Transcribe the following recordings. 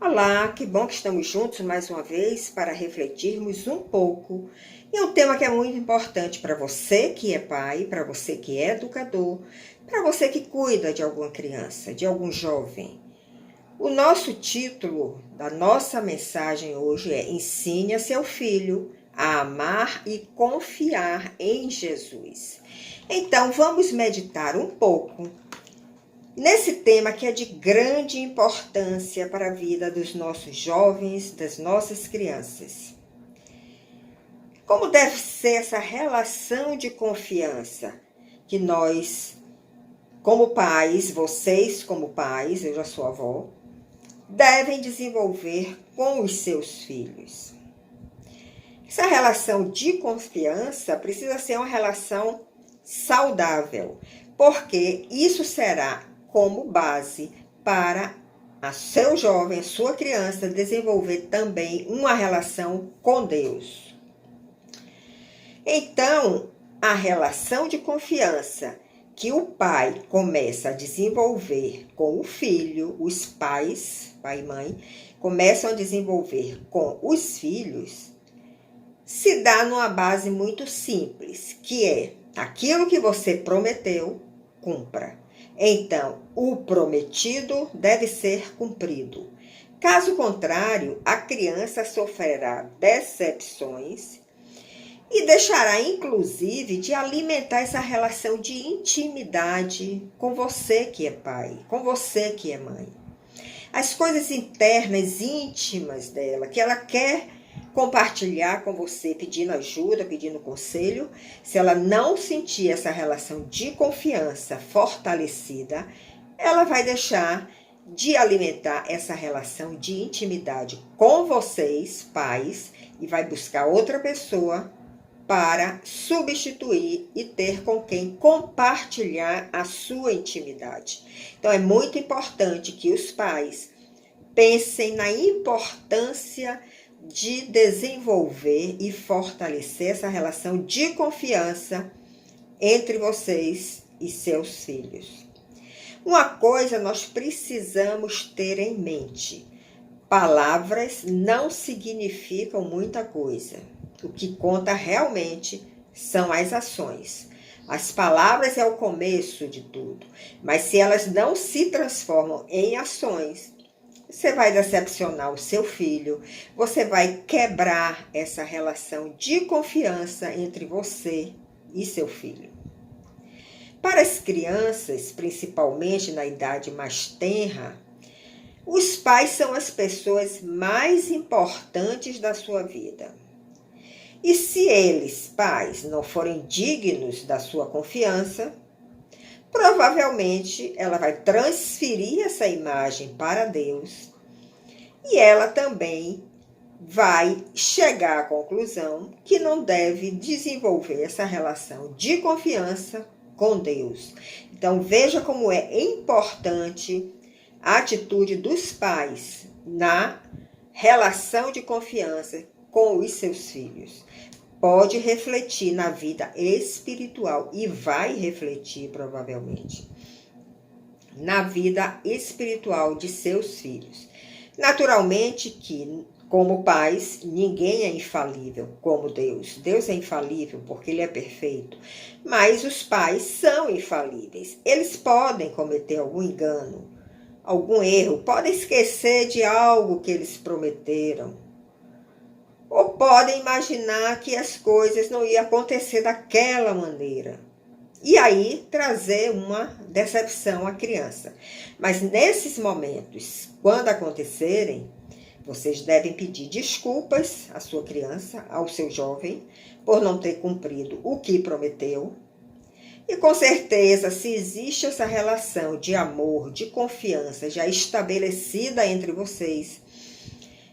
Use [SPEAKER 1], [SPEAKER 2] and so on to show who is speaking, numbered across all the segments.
[SPEAKER 1] Olá, que bom que estamos juntos mais uma vez para refletirmos um pouco em um tema que é muito importante para você que é pai, para você que é educador, para você que cuida de alguma criança, de algum jovem. O nosso título da nossa mensagem hoje é Ensine a seu filho a amar e confiar em Jesus. Então, vamos meditar um pouco nesse tema que é de grande importância para a vida dos nossos jovens, das nossas crianças. Como deve ser essa relação de confiança que nós, como pais, vocês como pais, eu já sou avó, devem desenvolver com os seus filhos? Essa relação de confiança precisa ser uma relação saudável, porque isso será como base para a seu jovem, a sua criança, desenvolver também uma relação com Deus. Então, a relação de confiança que o pai começa a desenvolver com o filho, os pais, pai e mãe, começam a desenvolver com os filhos, se dá numa base muito simples, que é aquilo que você prometeu, cumpra. Então, o prometido deve ser cumprido. Caso contrário, a criança sofrerá decepções e deixará, inclusive, de alimentar essa relação de intimidade com você que é pai, com você que é mãe. As coisas internas, íntimas dela, que ela quer compartilhar com você, pedindo ajuda, pedindo conselho, se ela não sentir essa relação de confiança fortalecida, ela vai deixar de alimentar essa relação de intimidade com vocês, pais, e vai buscar outra pessoa para substituir e ter com quem compartilhar a sua intimidade. Então, é muito importante que os pais pensem na importância de desenvolver e fortalecer essa relação de confiança entre vocês e seus filhos. Uma coisa nós precisamos ter em mente: palavras não significam muita coisa. O que conta realmente são as ações. As palavras é o começo de tudo, mas se elas não se transformam em ações, você vai decepcionar o seu filho, você vai quebrar essa relação de confiança entre você e seu filho. Para as crianças, principalmente na idade mais tenra, os pais são as pessoas mais importantes da sua vida. E se eles, pais, não forem dignos da sua confiança, provavelmente ela vai transferir essa imagem para Deus e ela também vai chegar à conclusão que não deve desenvolver essa relação de confiança com Deus. Então veja como é importante a atitude dos pais na relação de confiança com os seus filhos. Pode refletir na vida espiritual e vai refletir provavelmente na vida espiritual de seus filhos. Naturalmente que, como pais, ninguém é infalível como Deus. Deus é infalível porque Ele é perfeito. Mas os pais são infalíveis. Eles podem cometer algum engano, algum erro, podem esquecer de algo que eles prometeram. Ou podem imaginar que as coisas não iam acontecer daquela maneira. E aí trazer uma decepção à criança. Mas nesses momentos, quando acontecerem, vocês devem pedir desculpas à sua criança, ao seu jovem, por não ter cumprido o que prometeu. E com certeza, se existe essa relação de amor, de confiança já estabelecida entre vocês,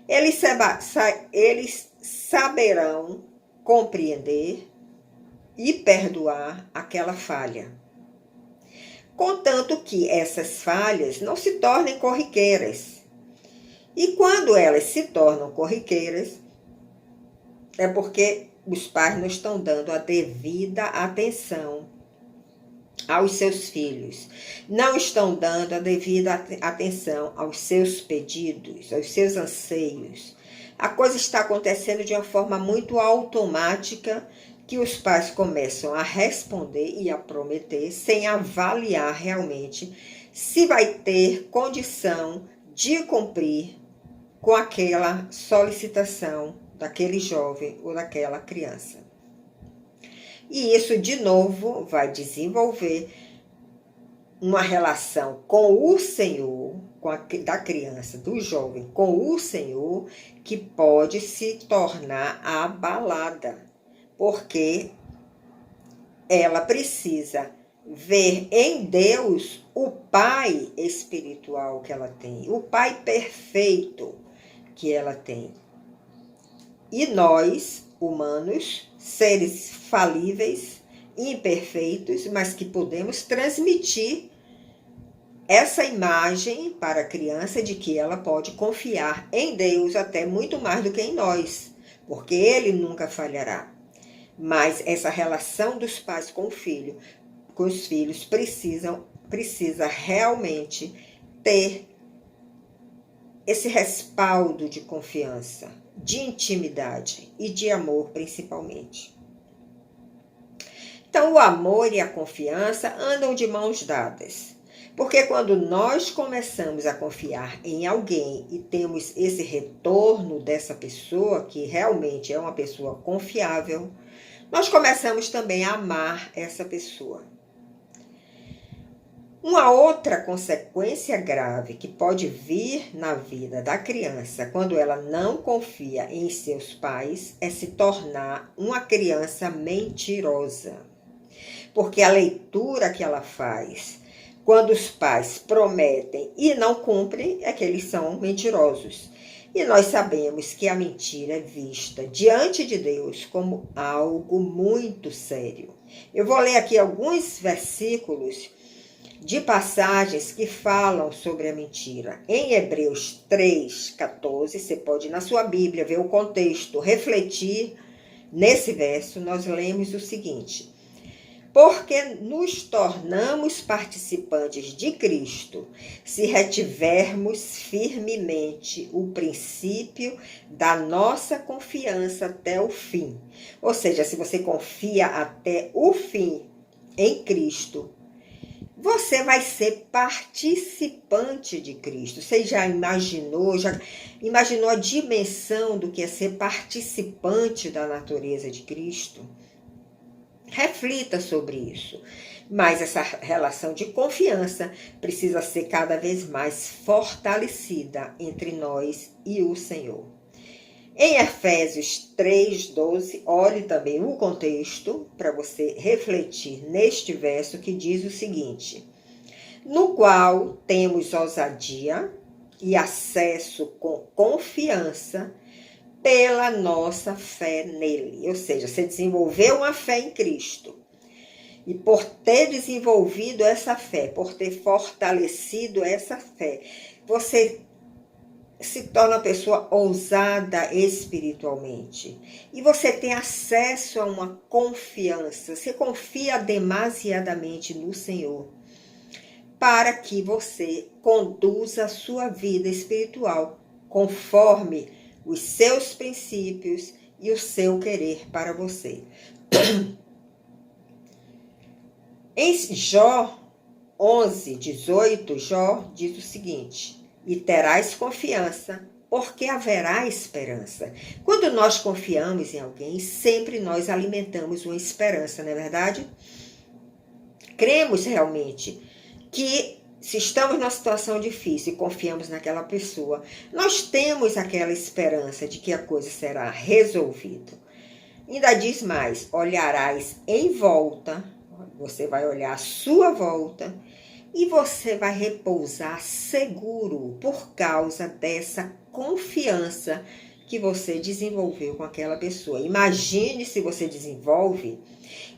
[SPEAKER 1] eles saberão compreender e perdoar aquela falha. Contanto que essas falhas não se tornem corriqueiras. E quando elas se tornam corriqueiras, é porque os pais não estão dando a devida atenção aos seus filhos, não estão dando a devida atenção aos seus pedidos, aos seus anseios. A coisa está acontecendo de uma forma muito automática, que os pais começam a responder e a prometer sem avaliar realmente se vai ter condição de cumprir com aquela solicitação daquele jovem ou daquela criança. E isso, de novo, vai desenvolver uma relação com o Senhor, da criança, do jovem, com o Senhor, que pode se tornar abalada, porque ela precisa ver em Deus o Pai espiritual que ela tem, o Pai perfeito que ela tem. E nós, humanos, seres falíveis, imperfeitos, mas que podemos transmitir essa imagem para a criança de que ela pode confiar em Deus até muito mais do que em nós, porque Ele nunca falhará. Mas essa relação dos pais com o filho, com os filhos, precisa realmente ter esse respaldo de confiança, de intimidade e de amor, principalmente. Então, o amor e a confiança andam de mãos dadas. Porque quando nós começamos a confiar em alguém e temos esse retorno dessa pessoa, que realmente é uma pessoa confiável, nós começamos também a amar essa pessoa. Uma outra consequência grave que pode vir na vida da criança quando ela não confia em seus pais é se tornar uma criança mentirosa. Porque a leitura que ela faz quando os pais prometem e não cumprem é que eles são mentirosos. E nós sabemos que a mentira é vista diante de Deus como algo muito sério. Eu vou ler aqui alguns versículos de passagens que falam sobre a mentira. Em Hebreus 3:14, você pode ir na sua Bíblia ver o contexto, refletir nesse verso, nós lemos o seguinte: porque nos tornamos participantes de Cristo, se retivermos firmemente o princípio da nossa confiança até o fim. Ou seja, se você confia até o fim em Cristo, você vai ser participante de Cristo. Você já imaginou a dimensão do que é ser participante da natureza de Cristo? Reflita sobre isso. Mas essa relação de confiança precisa ser cada vez mais fortalecida entre nós e o Senhor. Em Efésios 3:12, olhe também o contexto para você refletir neste verso que diz o seguinte: no qual temos ousadia e acesso com confiança pela nossa fé nele. Ou seja, você desenvolveu uma fé em Cristo. E por ter desenvolvido essa fé, por ter fortalecido essa fé, você se torna uma pessoa ousada espiritualmente. E você tem acesso a uma confiança. Você confia demasiadamente no Senhor para que você conduza a sua vida espiritual conforme os seus princípios e o seu querer para você. Em Jó 11:18, Jó diz o seguinte: e terás confiança, porque haverá esperança. Quando nós confiamos em alguém, sempre nós alimentamos uma esperança, não é verdade? Cremos realmente que se estamos numa situação difícil e confiamos naquela pessoa, nós temos aquela esperança de que a coisa será resolvida. Ainda diz mais: olharás em volta, você vai olhar à sua volta e você vai repousar seguro por causa dessa confiança que você desenvolveu com aquela pessoa. Imagine se você desenvolve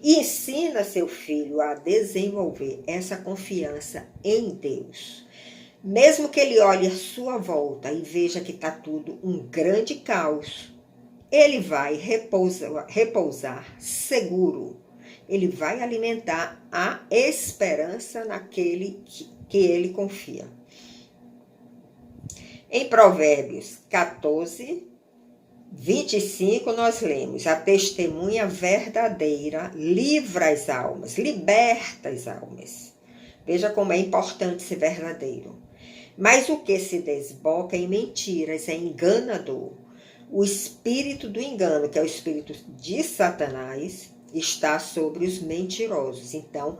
[SPEAKER 1] e ensina seu filho a desenvolver essa confiança em Deus. Mesmo que ele olhe à sua volta e veja que está tudo um grande caos, ele vai repousar seguro ele vai alimentar a esperança naquele que ele confia. Em Provérbios 14, 25, nós lemos: a testemunha verdadeira livra as almas, liberta as almas. Veja como é importante ser verdadeiro. Mas o que se desboca em mentiras é enganador. O espírito do engano, que é o espírito de Satanás, está sobre os mentirosos. Então,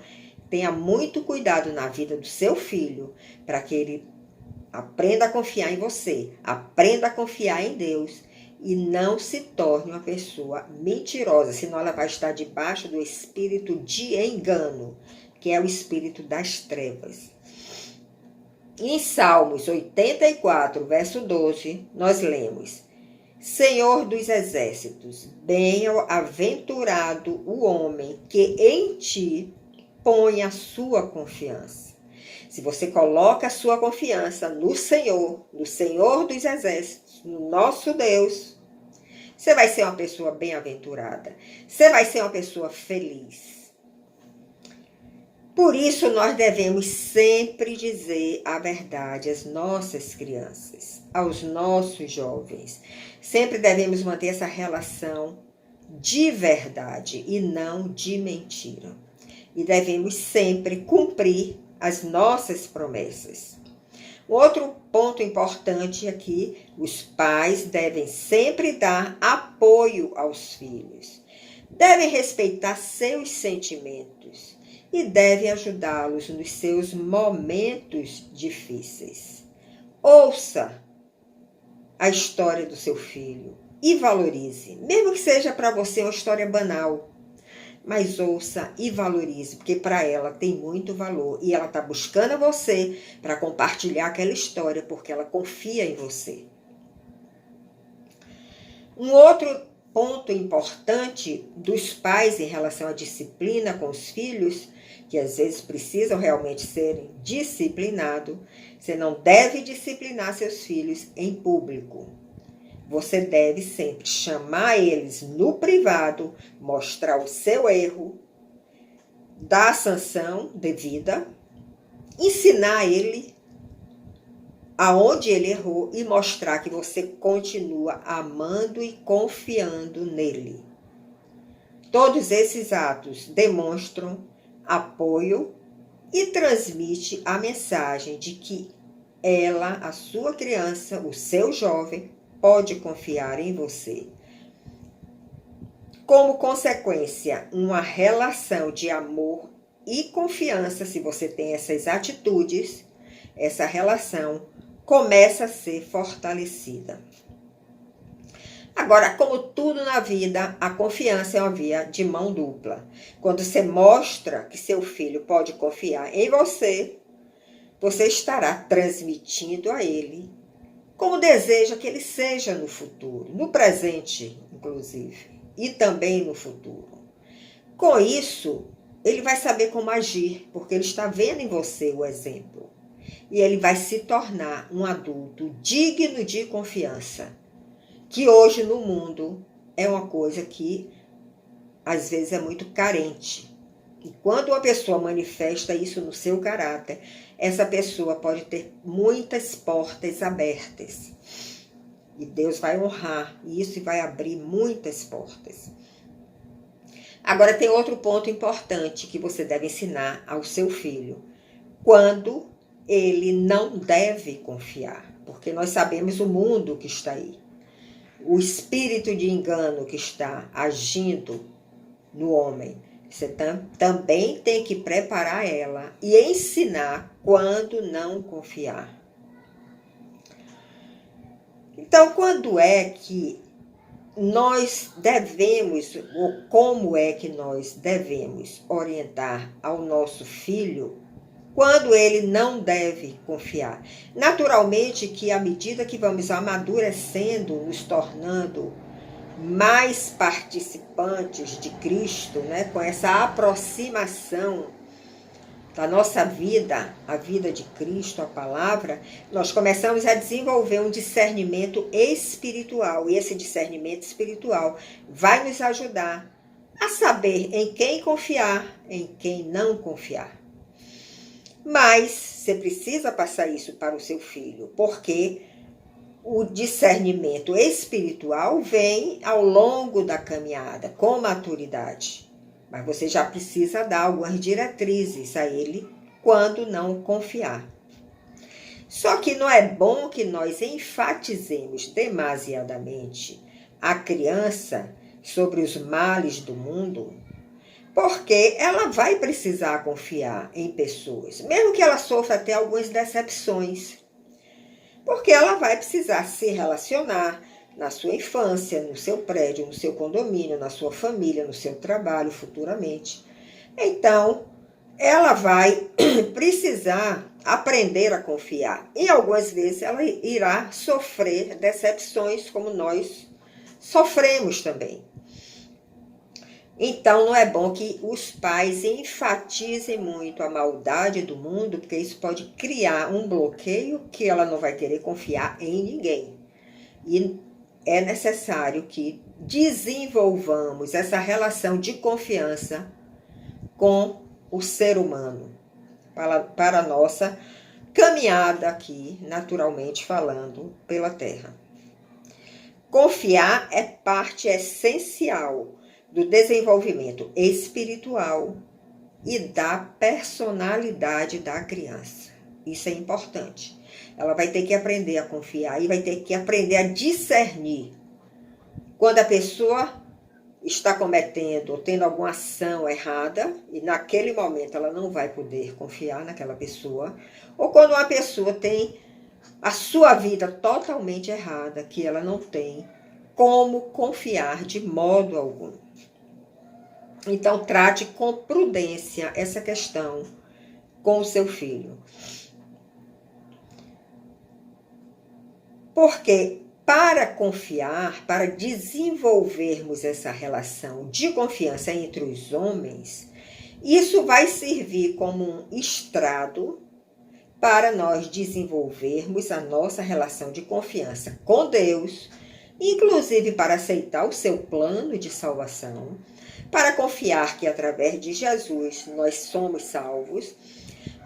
[SPEAKER 1] tenha muito cuidado na vida do seu filho, para que ele aprenda a confiar em você, aprenda a confiar em Deus e não se torne uma pessoa mentirosa, senão ela vai estar debaixo do espírito de engano, que é o espírito das trevas. Em Salmos 84, verso 12, nós lemos: Senhor dos exércitos, bem-aventurado o homem que em ti põe a sua confiança. Se você coloca a sua confiança no Senhor dos exércitos, no nosso Deus, você vai ser uma pessoa bem-aventurada. Você vai ser uma pessoa feliz. Por isso, nós devemos sempre dizer a verdade às nossas crianças, aos nossos jovens. Sempre devemos manter essa relação de verdade e não de mentira. E devemos sempre cumprir as nossas promessas. Outro ponto importante aqui: os pais devem sempre dar apoio aos filhos. Devem respeitar seus sentimentos e deve ajudá-los nos seus momentos difíceis. Ouça a história do seu filho e valorize, mesmo que seja para você uma história banal, mas ouça e valorize, porque para ela tem muito valor e ela está buscando você para compartilhar aquela história, porque ela confia em você. Um outro ponto importante dos pais em relação à disciplina com os filhos, que às vezes precisam realmente serem disciplinados, você não deve disciplinar seus filhos em público. Você deve sempre chamar eles no privado, mostrar o seu erro, dar a sanção devida, ensinar ele aonde ele errou e mostrar que você continua amando e confiando nele. Todos esses atos demonstram apoio e transmite a mensagem de que ela, a sua criança, o seu jovem, pode confiar em você. Como consequência, uma relação de amor e confiança, se você tem essas atitudes, essa relação começa a ser fortalecida. Agora, como tudo na vida, a confiança é uma via de mão dupla. Quando você mostra que seu filho pode confiar em você, você estará transmitindo a ele como deseja que ele seja no futuro, no presente, inclusive, e também no futuro. Com isso, ele vai saber como agir, porque ele está vendo em você o exemplo. E ele vai se tornar um adulto digno de confiança, que hoje no mundo é uma coisa que às vezes é muito carente. E quando uma pessoa manifesta isso no seu caráter, essa pessoa pode ter muitas portas abertas. E Deus vai honrar isso e vai abrir muitas portas. Agora tem outro ponto importante que você deve ensinar ao seu filho. Quando ele não deve confiar, porque nós sabemos o mundo que está aí. O espírito de engano que está agindo no homem. Você também tem que preparar ela e ensinar quando não confiar. Então, quando é que nós devemos, ou como é que nós devemos orientar ao nosso filho quando ele não deve confiar? Naturalmente que à medida que vamos amadurecendo, nos tornando mais participantes de Cristo, né, com essa aproximação da nossa vida, a vida de Cristo, a palavra, nós começamos a desenvolver um discernimento espiritual. E esse discernimento espiritual vai nos ajudar a saber em quem confiar, em quem não confiar. Mas você precisa passar isso para o seu filho, porque o discernimento espiritual vem ao longo da caminhada, com maturidade. Mas você já precisa dar algumas diretrizes a ele quando não confiar. Só que não é bom que nós enfatizemos demasiadamente a criança sobre os males do mundo, porque ela vai precisar confiar em pessoas, mesmo que ela sofra até algumas decepções, porque ela vai precisar se relacionar na sua infância, no seu prédio, no seu condomínio, na sua família, no seu trabalho futuramente. Então, ela vai precisar aprender a confiar. E algumas vezes ela irá sofrer decepções como nós sofremos também. Então, não é bom que os pais enfatizem muito a maldade do mundo, porque isso pode criar um bloqueio que ela não vai querer confiar em ninguém. E é necessário que desenvolvamos essa relação de confiança com o ser humano, para a nossa caminhada aqui, naturalmente falando, pela Terra. Confiar é parte essencial do desenvolvimento espiritual e da personalidade da criança. Isso é importante. Ela vai ter que aprender a confiar e vai ter que aprender a discernir quando a pessoa está cometendo ou tendo alguma ação errada e naquele momento ela não vai poder confiar naquela pessoa, ou quando uma pessoa tem a sua vida totalmente errada, que ela não tem como confiar de modo algum. Então, trate com prudência essa questão com o seu filho. Porque para confiar, para desenvolvermos essa relação de confiança entre os homens, isso vai servir como um estrado para nós desenvolvermos a nossa relação de confiança com Deus, inclusive para aceitar o seu plano de salvação, para confiar que através de Jesus nós somos salvos,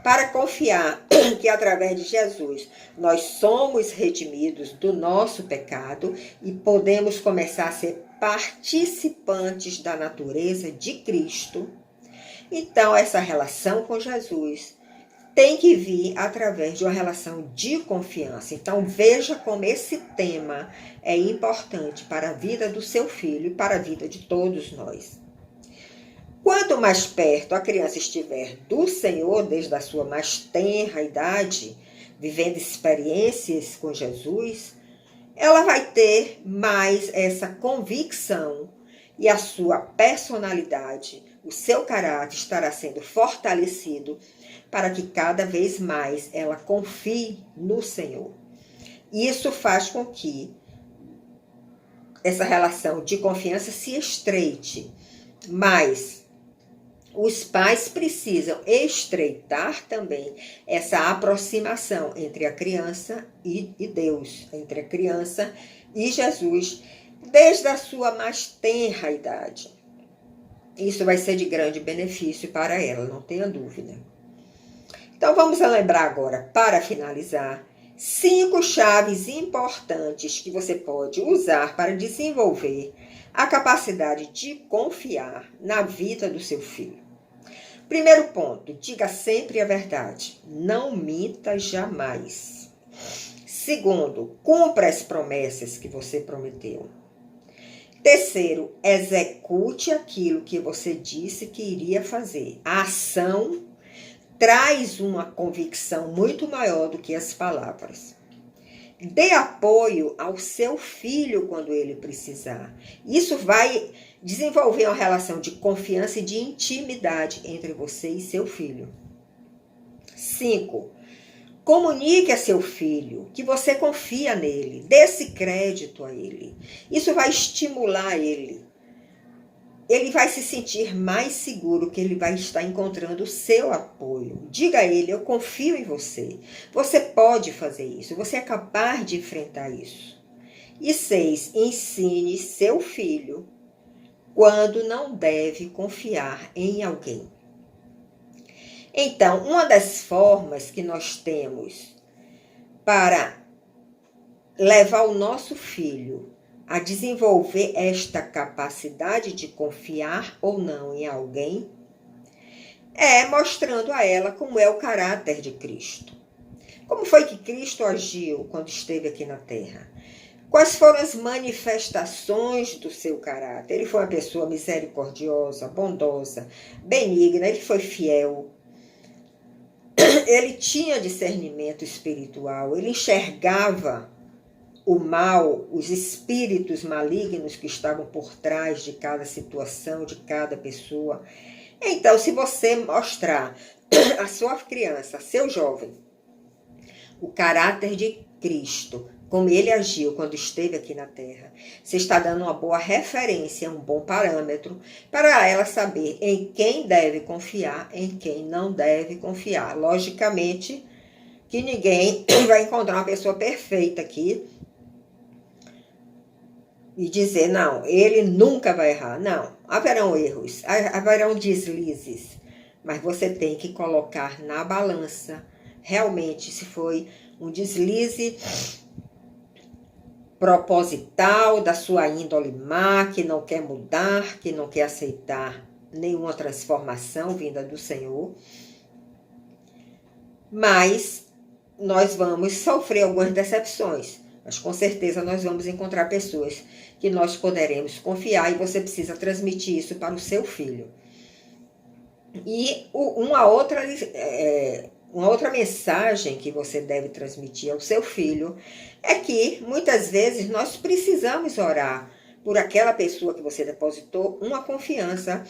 [SPEAKER 1] para confiar que através de Jesus nós somos redimidos do nosso pecado e podemos começar a ser participantes da natureza de Cristo. Então, essa relação com Jesus tem que vir através de uma relação de confiança. Então, veja como esse tema é importante para a vida do seu filho e para a vida de todos nós. Quanto mais perto a criança estiver do Senhor, desde a sua mais tenra idade, vivendo experiências com Jesus, ela vai ter mais essa convicção e a sua personalidade, o seu caráter estará sendo fortalecido para que cada vez mais ela confie no Senhor. Isso faz com que essa relação de confiança se estreite, mas os pais precisam estreitar também essa aproximação entre a criança e Deus, entre a criança e Jesus, desde a sua mais tenra idade. Isso vai ser de grande benefício para ela, não tenha dúvida. Então vamos lembrar agora, para finalizar, 5 chaves importantes que você pode usar para desenvolver a capacidade de confiar na vida do seu filho. Primeiro ponto, diga sempre a verdade. Não minta jamais. Segundo, cumpra as promessas que você prometeu. Terceiro, execute aquilo que você disse que iria fazer. A ação traz uma convicção muito maior do que as palavras. Dê apoio ao seu filho quando ele precisar. Isso vai desenvolver uma relação de confiança e de intimidade entre você e seu filho. 5. Comunique a seu filho que você confia nele. Dê esse crédito a ele. Isso vai estimular ele. Ele vai se sentir mais seguro que ele vai estar encontrando o seu apoio. Diga a ele, eu confio em você. Você pode fazer isso. Você é capaz de enfrentar isso. E 6, ensine seu filho quando não deve confiar em alguém. Então, uma das formas que nós temos para levar o nosso filho a desenvolver esta capacidade de confiar ou não em alguém é mostrando a ela como é o caráter de Cristo. Como foi que Cristo agiu quando esteve aqui na Terra? Quais foram as manifestações do seu caráter? Ele foi uma pessoa misericordiosa, bondosa, benigna, ele foi fiel. Ele tinha discernimento espiritual, ele enxergava o mal, os espíritos malignos que estavam por trás de cada situação, de cada pessoa. Então, se você mostrar a sua criança, a seu jovem, o caráter de Cristo, como ele agiu quando esteve aqui na Terra, você está dando uma boa referência, um bom parâmetro para ela saber em quem deve confiar, em quem não deve confiar. Logicamente que ninguém vai encontrar uma pessoa perfeita aqui e dizer, não, ele nunca vai errar. Não, haverão erros, haverão deslizes, mas você tem que colocar na balança realmente se foi um deslize proposital da sua índole má, que não quer mudar, que não quer aceitar nenhuma transformação vinda do Senhor. Mas nós vamos sofrer algumas decepções. Mas com certeza nós vamos encontrar pessoas que nós poderemos confiar e você precisa transmitir isso para o seu filho. E uma outra mensagem que você deve transmitir ao seu filho é que muitas vezes nós precisamos orar por aquela pessoa que você depositou uma confiança,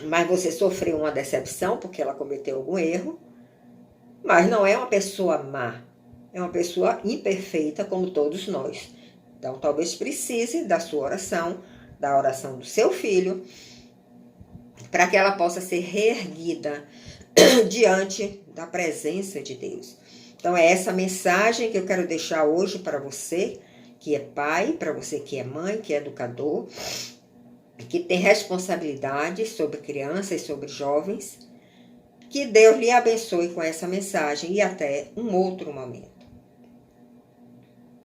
[SPEAKER 1] mas você sofreu uma decepção porque ela cometeu algum erro, mas não é uma pessoa má, é uma pessoa imperfeita como todos nós. Então talvez precise da sua oração, da oração do seu filho, para que ela possa ser reerguida diante da presença de Deus. Então é essa mensagem que eu quero deixar hoje para você que é pai, para você que é mãe, que é educador, que tem responsabilidade sobre crianças e sobre jovens. Que Deus lhe abençoe com essa mensagem e até um outro momento.